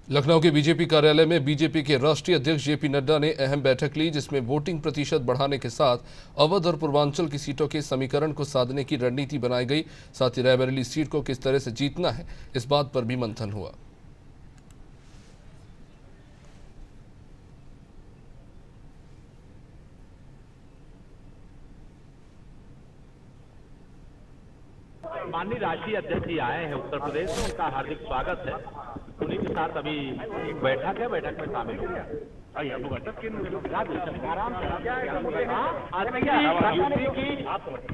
लखनऊ के बीजेपी कार्यालय में बीजेपी के राष्ट्रीय अध्यक्ष जेपी नड्डा ने अहम बैठक ली, जिसमें वोटिंग प्रतिशत बढ़ाने के साथ अवध और पूर्वांचल की सीटों के समीकरण को साधने की रणनीति बनाई गई। साथ ही रायबरेली सीट को किस तरह से जीतना है, इस बात पर भी मंथन हुआ। माननीय राष्ट्रीय अध्यक्ष जी आए हैं उत्तर प्रदेश में, उनका हार्दिक स्वागत है। उन्हीं के साथ अभी एक बैठक है, बैठक में शामिल हो गया। यूपी की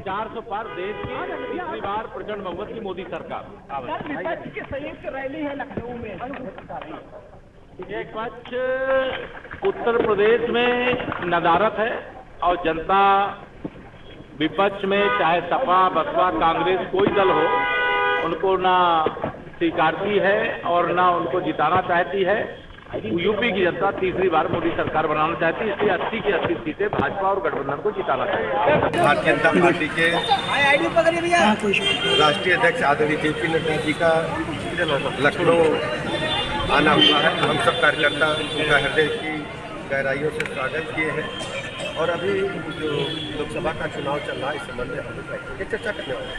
400 पार देश की तीसरी बार प्रचंड बहुमत की मोदी सरकार। विपक्ष की संयुक्त रैली है लखनऊ में। एक पक्ष उत्तर प्रदेश में नदारत है और जनता विपक्ष में, चाहे सपा बसपा कांग्रेस कोई दल हो, उनको ना स्वीकारती है और ना उनको जिताना चाहती है। यूपी की जनता तीसरी बार मोदी सरकार बनाना चाहती है, इसलिए 80 की 80 सीटें भाजपा और गठबंधन को जिताना चाहती है। भारतीय जनता पार्टी के राष्ट्रीय अध्यक्ष आदरणीय जेपी नड्डा जी का लखनऊ आना हुआ है। हम सब कार्यकर्ता उनका हृदय की गहराइयों से स्वागत किए हैं और अभी जो लोकसभा का चुनाव चल रहा है, इस संबंध में हम लोग चर्चा करने वाले हैं।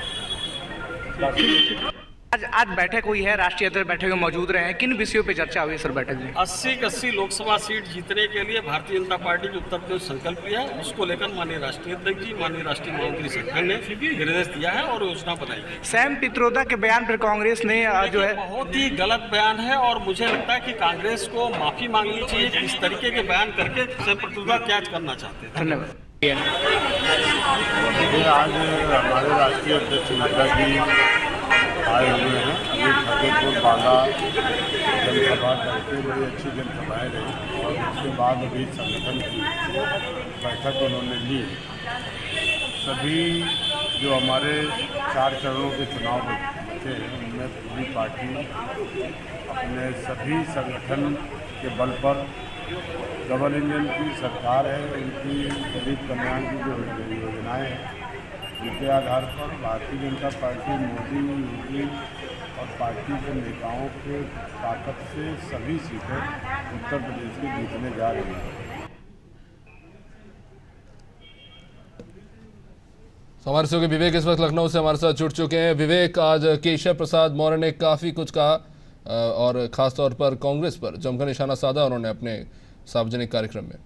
आज बैठक हुई है, राष्ट्रीय अध्यक्ष बैठक में मौजूद रहे हैं। किन विषयों पे चर्चा हुई सर बैठक में? 80 लोकसभा सीट जीतने के लिए भारतीय जनता पार्टी जो उत्तर प्रदेश संकल्प लिया है, उसको लेकर माननीय राष्ट्रीय अध्यक्ष जी, माननीय राष्ट्रीय महामंत्री संगठन ने निर्देश दिया है और योजना बनाई गई। सैम पित्रोदा के बयान पर कांग्रेस ने जो है बहुत ही गलत बयान है और मुझे लगता है कि कांग्रेस को माफी मांगनी चाहिए। इस तरीके के बयान करके सैम पित्रोदा क्या करना चाहते हैं। धन्यवाद। आज हमारे राष्ट्रीय अध्यक्ष नड्डा जी आए हुए हैं। अभी फतेहपुर बाला जनसभा करके बड़ी अच्छी जनसभाएँ रही और उसके बाद अभी संगठन की बैठक उन्होंने ली। सभी जो हमारे 4 चरणों के चुनाव थे, उनमें पूरी पार्टी अपने सभी संगठन के बल पर डबल इंजन की सरकार है, उनकी गरीब कल्याण की जो योजनाएँ हैं, जिनके आधार पर भारतीय जनता पार्टी मोदी योगी और पार्टी के नेताओं के ताकत से सभी सीटें उत्तर प्रदेश की जीतने जा रही हैं। हमारे सहयोगी विवेक इस वक्त लखनऊ से हमारे साथ जुड़ चुके हैं। विवेक, आज केशव प्रसाद मौर्य ने काफ़ी कुछ कहा और ख़ासतौर पर कांग्रेस पर जमकर निशाना साधा उन्होंने अपने सार्वजनिक कार्यक्रम में।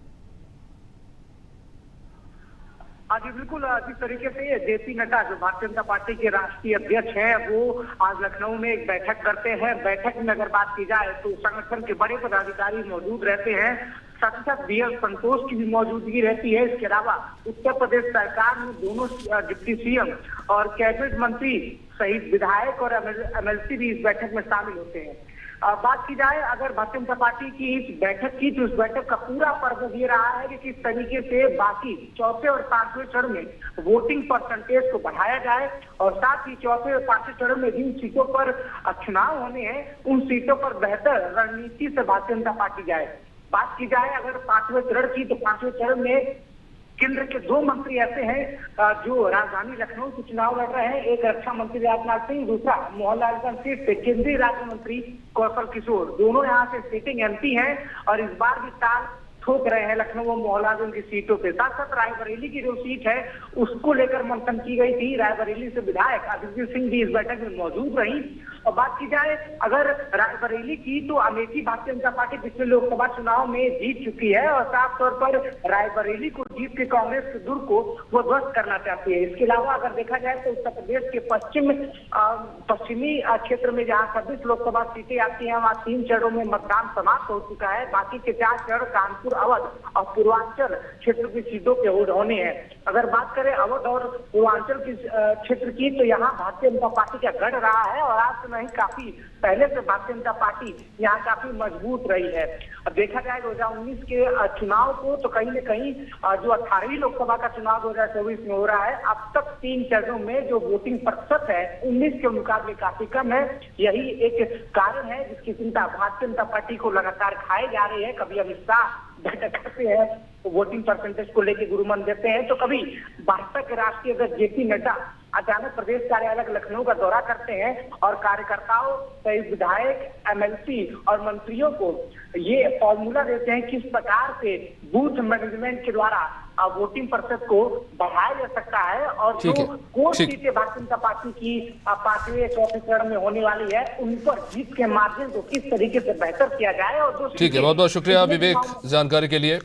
जी बिल्कुल, जिस तरीके से जेपी नड्डा जो भारतीय जनता पार्टी के राष्ट्रीय अध्यक्ष हैं, वो आज लखनऊ में एक बैठक करते हैं। बैठक में अगर बात की जाए तो संगठन के बड़े पदाधिकारी मौजूद रहते हैं, सांसद BL संतोष की भी मौजूदगी रहती है। इसके अलावा उत्तर प्रदेश सरकार में दोनों डिप्टी CM और कैबिनेट मंत्री सहित विधायक और MLC भी इस बैठक में शामिल होते हैं। बात की जाए अगर भारतीय जनता पार्टी की इस बैठक की, तो इस बैठक का पूरा पर्पज ये रहा है कि किस तरीके से बाकी चौथे और पांचवें चरण में वोटिंग परसेंटेज को बढ़ाया जाए और साथ ही चौथे और पांचवें चरण में जिन सीटों पर चुनाव होने हैं, उन सीटों पर बेहतर रणनीति से भारतीय जनता पार्टी जाए। बात की जाए अगर पांचवें चरण की, तो पांचवें चरण में केंद्र के 2 मंत्री ऐसे हैं जो राजधानी लखनऊ से चुनाव लड़ रहे हैं। एक रक्षा मंत्री राजनाथ सिंह, दूसरा मोहनलालगंज सीट से केंद्रीय राज्य मंत्री कौशल किशोर। दोनों यहाँ से सिटिंग MP हैं और इस बार भी ताल ठोक रहे हैं लखनऊ और मोहनलालगंज की सीटों पे। साथ साथ रायबरेली की जो सीट है, उसको लेकर मंथन की गई थी। रायबरेली से विधायक अदिति सिंह भी इस बैठक में मौजूद रही। और बात की जाए अगर रायबरेली की, तो अमेठी भारतीय जनता पार्टी पिछले लोकसभा चुनाव में जीत चुकी है और साफ तौर पर रायबरेली को जीत के कांग्रेस के दुर्ग को वो ध्वस्त करना चाहती है। इसके अलावा अगर देखा जाए तो उत्तर प्रदेश के पश्चिमी क्षेत्र में जहाँ 26 लोकसभा सीटें आती हैं, वहाँ 3 चरणों में मतदान समाप्त हो चुका है। बाकी के 4 चरण कानपुर, अवध और पूर्वांचल क्षेत्र की सीटों के होने हैं। अगर बात करें अवध और पूर्वांचल की क्षेत्र की, तो यहाँ भारतीय जनता पार्टी का गढ़ रहा है और आज से नहीं काफी पहले से भारतीय जनता पार्टी यहाँ काफी मजबूत रही है। अब देखा जाए 2019 के चुनाव को, तो कहीं न कहीं जो 18वीं लोकसभा का चुनाव 2024 में हो रहा है, अब तक 3 चरणों में जो वोटिंग प्रतिशत है 19 के मुकाबले काफी कम है। यही एक कारण है जिसकी चिंता भारतीय जनता पार्टी को लगातार खाई जा रही है। कभी अमित शाह बैठक करते हैं तो वोटिंग परसेंटेज को लेकर गुरुमन देते हैं, तो कभी भाजपा के राष्ट्रीय अध्यक्ष जेपी नड्डा अचानक प्रदेश कार्यालय लखनऊ का दौरा करते हैं और कार्यकर्ताओं, कई विधायक, एमएलसी और मंत्रियों को ये फॉर्मूला देते हैं किस प्रकार से बूथ मैनेजमेंट के द्वारा वोटिंग प्रतिशत को बढ़ाया जा सकता है और जो कोर्ट सीटें भारतीय जनता पार्टी की 5वें 4वें चरण में होने वाली है उन पर जीत के मार्जिन को किस तरीके से बेहतर किया जाए और ठीक है, बहुत बहुत शुक्रिया विवेक जानकारी के लिए।